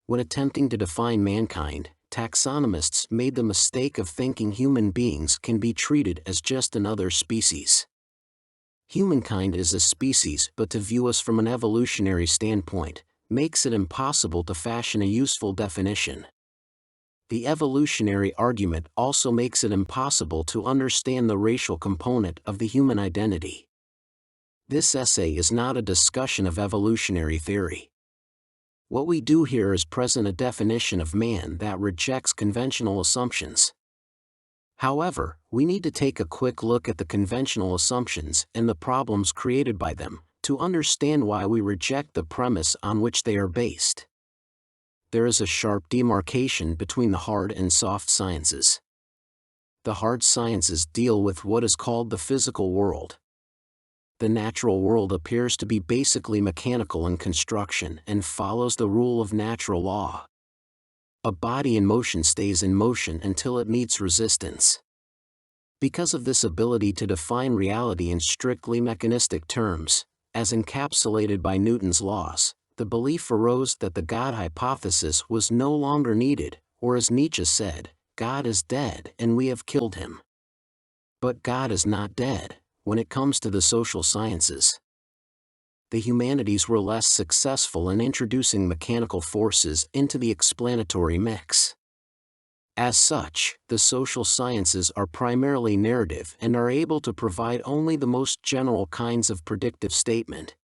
When attempting to define mankind, taxonomists made the mistake of thinking human beings can be treated as just another species. Humankind is a species, but to view us from an evolutionary standpoint makes it impossible to fashion a useful definition. The evolutionary argument also makes it impossible to understand the racial component of the human identity. This essay is not a discussion of evolutionary theory. What we do here is present a definition of man that rejects conventional assumptions. However, we need to take a quick look at the conventional assumptions and the problems created by them, to understand why we reject the premise on which they are based. There is a sharp demarcation between the hard and soft sciences. The hard sciences deal with what is called the physical world. The natural world appears to be basically mechanical in construction and follows the rule of natural law. A body in motion stays in motion until it meets resistance. Because of this ability to define reality in strictly mechanistic terms, as encapsulated by Newton's laws, the belief arose that the God hypothesis was no longer needed, or as Nietzsche said, God is dead and we have killed him. But God is not dead when it comes to the social sciences. The humanities were less successful in introducing mechanical forces into the explanatory mix. As such, the social sciences are primarily narrative and are able to provide only the most general kinds of predictive statement.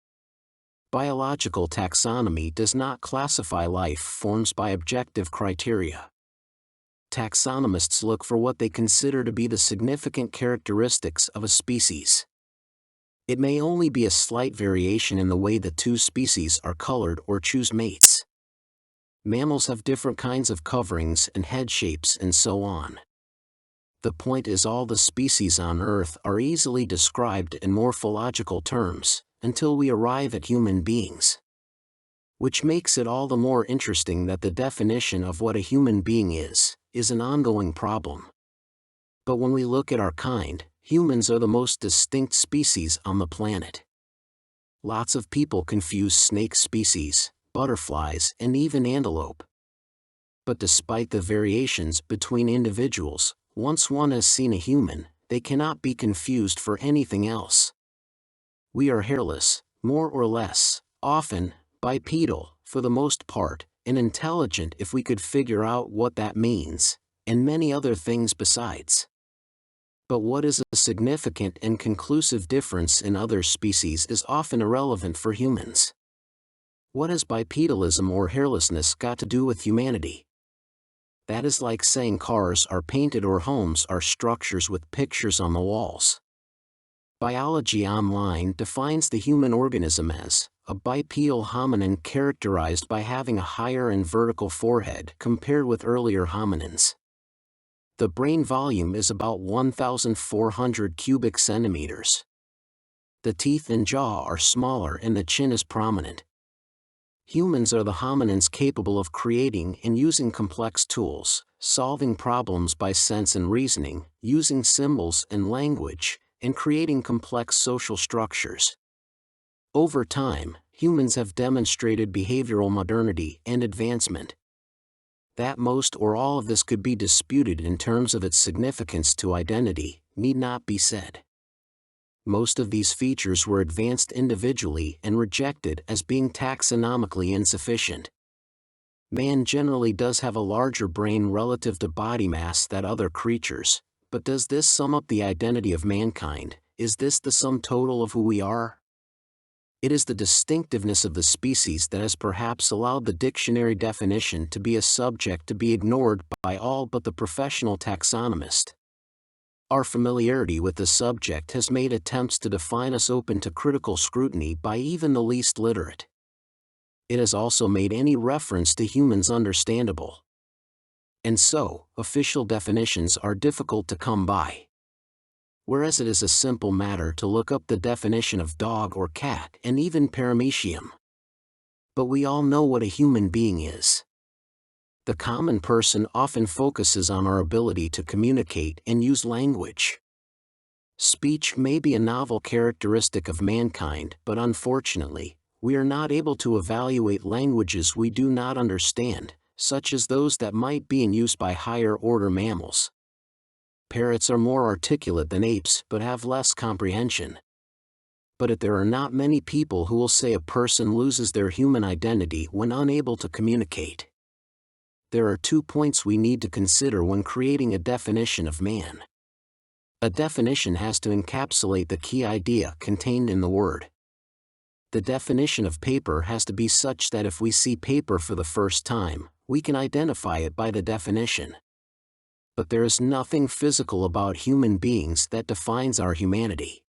Biological taxonomy does not classify life forms by objective criteria. Taxonomists look for what they consider to be the significant characteristics of a species. It may only be a slight variation in the way the two species are colored or choose mates. Mammals have different kinds of coverings and head shapes and so on. The point is, all the species on Earth are easily described in morphological terms, until we arrive at human beings. Which makes it all the more interesting that the definition of what a human being is an ongoing problem. But when we look at our kind, humans are the most distinct species on the planet. Lots of people confuse snake species, butterflies, and even antelope. But despite the variations between individuals, once one has seen a human, they cannot be confused for anything else. We are hairless, more or less, often, bipedal, for the most part, and intelligent if we could figure out what that means, and many other things besides. But what is a significant and conclusive difference in other species is often irrelevant for humans. What has bipedalism or hairlessness got to do with humanity? That is like saying cars are painted or homes are structures with pictures on the walls. Biology Online defines the human organism as a bipedal hominin characterized by having a higher and vertical forehead compared with earlier hominins. The brain volume is about 1,400 cubic centimeters. The teeth and jaw are smaller and the chin is prominent. Humans are the hominins capable of creating and using complex tools, solving problems by sense and reasoning, using symbols and language, and creating complex social structures. Over time, humans have demonstrated behavioral modernity and advancement. That most or all of this could be disputed in terms of its significance to identity need not be said. Most of these features were advanced individually and rejected as being taxonomically insufficient. Man generally does have a larger brain relative to body mass than other creatures, but does this sum up the identity of mankind? Is this the sum total of who we are? It is the distinctiveness of the species that has perhaps allowed the dictionary definition to be a subject to be ignored by all but the professional taxonomist. Our familiarity with the subject has made attempts to define us open to critical scrutiny by even the least literate. It has also made any reference to humans understandable. And so, official definitions are difficult to come by. Whereas it is a simple matter to look up the definition of dog or cat and even paramecium. But we all know what a human being is. The common person often focuses on our ability to communicate and use language. Speech may be a novel characteristic of mankind, but unfortunately, we are not able to evaluate languages we do not understand, such as those that might be in use by higher-order mammals. Parrots are more articulate than apes but have less comprehension. But there are not many people who will say a person loses their human identity when unable to communicate. There are 2 points we need to consider when creating a definition of man. A definition has to encapsulate the key idea contained in the word. The definition of paper has to be such that if we see paper for the first time, we can identify it by the definition. But there is nothing physical about human beings that defines our humanity.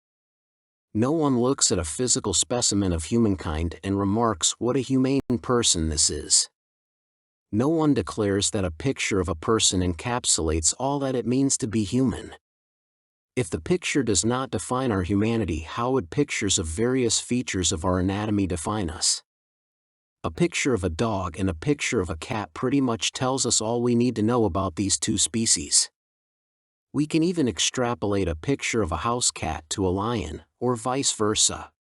No one looks at a physical specimen of humankind and remarks what a humane person this is. No one declares that a picture of a person encapsulates all that it means to be human. If the picture does not define our humanity, how would pictures of various features of our anatomy define us? A picture of a dog and a picture of a cat pretty much tells us all we need to know about these 2 species. We can even extrapolate a picture of a house cat to a lion, or vice versa.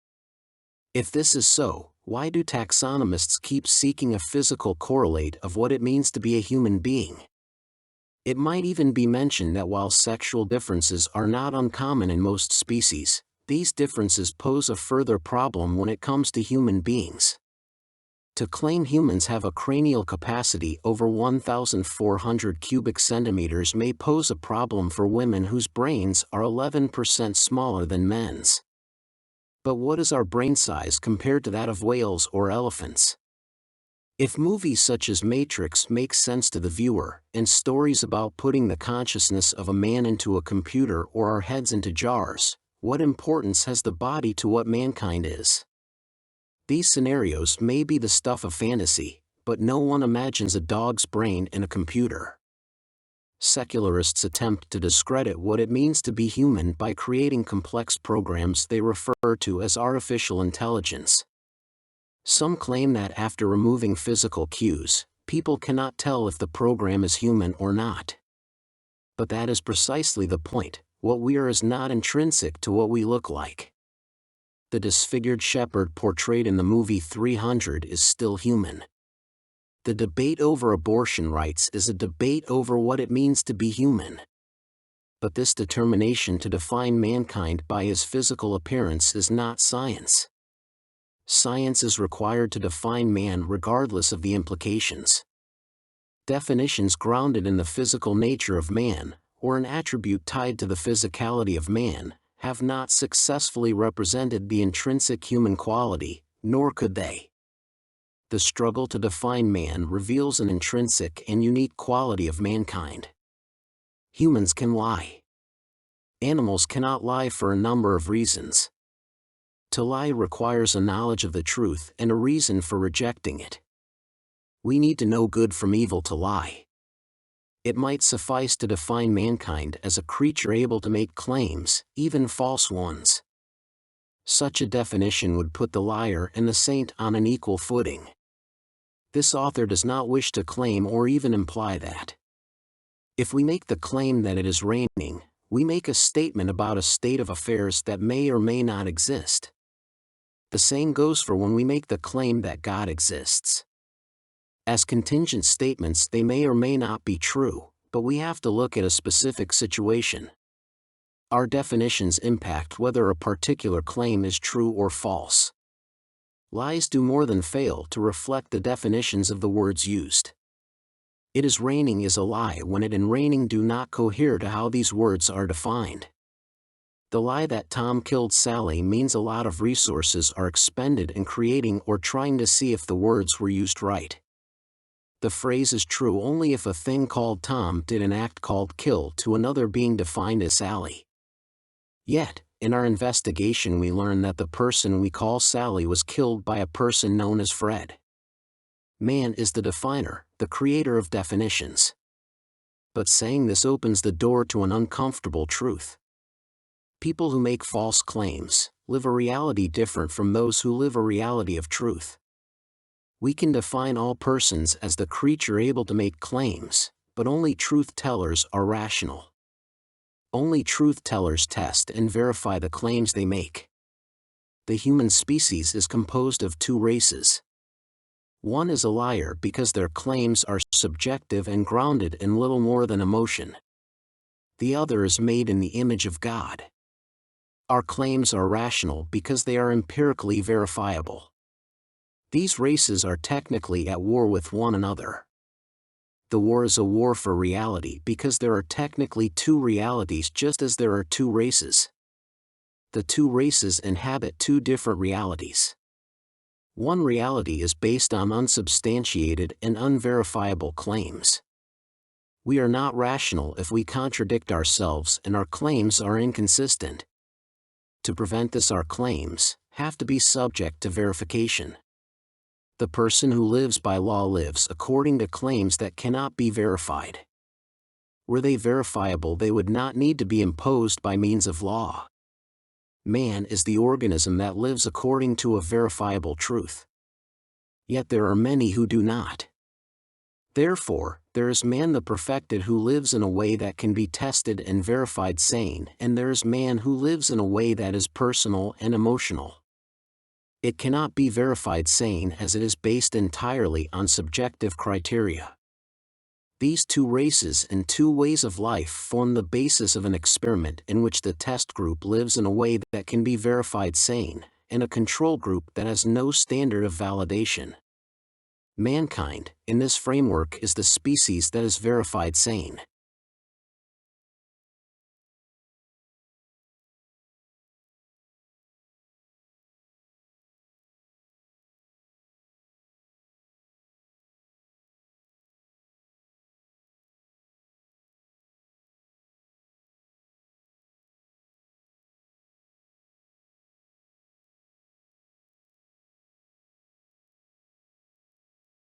If this is so, why do taxonomists keep seeking a physical correlate of what it means to be a human being? It might even be mentioned that while sexual differences are not uncommon in most species, these differences pose a further problem when it comes to human beings. To claim humans have a cranial capacity over 1,400 cubic centimeters may pose a problem for women whose brains are 11% smaller than men's. But what is our brain size compared to that of whales or elephants? If movies such as Matrix make sense to the viewer, and stories about putting the consciousness of a man into a computer or our heads into jars, what importance has the body to what mankind is? These scenarios may be the stuff of fantasy, but no one imagines a dog's brain in a computer. Secularists attempt to discredit what it means to be human by creating complex programs they refer to as artificial intelligence. Some claim that after removing physical cues, people cannot tell if the program is human or not. But that is precisely the point. What we are is not intrinsic to what we look like. The disfigured shepherd portrayed in the movie 300 is still human. The debate over abortion rights is a debate over what it means to be human. But this determination to define mankind by his physical appearance is not science. Science is required to define man regardless of the implications. Definitions grounded in the physical nature of man, or an attribute tied to the physicality of man, have not successfully represented the intrinsic human quality, nor could they. The struggle to define man reveals an intrinsic and unique quality of mankind. Humans can lie. Animals cannot lie for a number of reasons. To lie requires a knowledge of the truth and a reason for rejecting it. We need to know good from evil to lie. It might suffice to define mankind as a creature able to make claims, even false ones. Such a definition would put the liar and the saint on an equal footing. This author does not wish to claim or even imply that. If we make the claim that it is raining, we make a statement about a state of affairs that may or may not exist. The same goes for when we make the claim that God exists. As contingent statements, they may or may not be true, but we have to look at a specific situation. Our definitions impact whether a particular claim is true or false. Lies do more than fail to reflect the definitions of the words used. It is raining is a lie when it and raining do not cohere to how these words are defined. The lie that Tom killed Sally means a lot of resources are expended in creating or trying to see if the words were used right. The phrase is true only if a thing called Tom did an act called kill to another being defined as Sally. Yet, in our investigation we learn that the person we call Sally was killed by a person known as Fred. Man is the definer, the creator of definitions. But saying this opens the door to an uncomfortable truth. People who make false claims live a reality different from those who live a reality of truth. We can define all persons as the creature able to make claims, but only truth-tellers are rational. Only truth-tellers test and verify the claims they make. the human species is composed of two races. One is a liar because their claims are subjective and grounded in little more than emotion. The other is made in the image of God. Our claims are rational because they are empirically verifiable. These races are technically at war with one another. The war is a war for reality because there are technically two realities just as there are two races. The two races inhabit two different realities. One reality is based on unsubstantiated and unverifiable claims. We are not rational if we contradict ourselves and our claims are inconsistent. To prevent this, our claims have to be subject to verification. The person who lives by law lives according to claims that cannot be verified. Were they verifiable, they would not need to be imposed by means of law. Man is the organism that lives according to a verifiable truth. Yet there are many who do not. Therefore, there is man the perfected who lives in a way that can be tested and verified sane, and there is man who lives in a way that is personal and emotional. It cannot be verified sane as it is based entirely on subjective criteria. These two races and two ways of life form the basis of an experiment in which the test group lives in a way that can be verified sane, and a control group that has no standard of validation. Mankind, in this framework, is the species that is verified sane.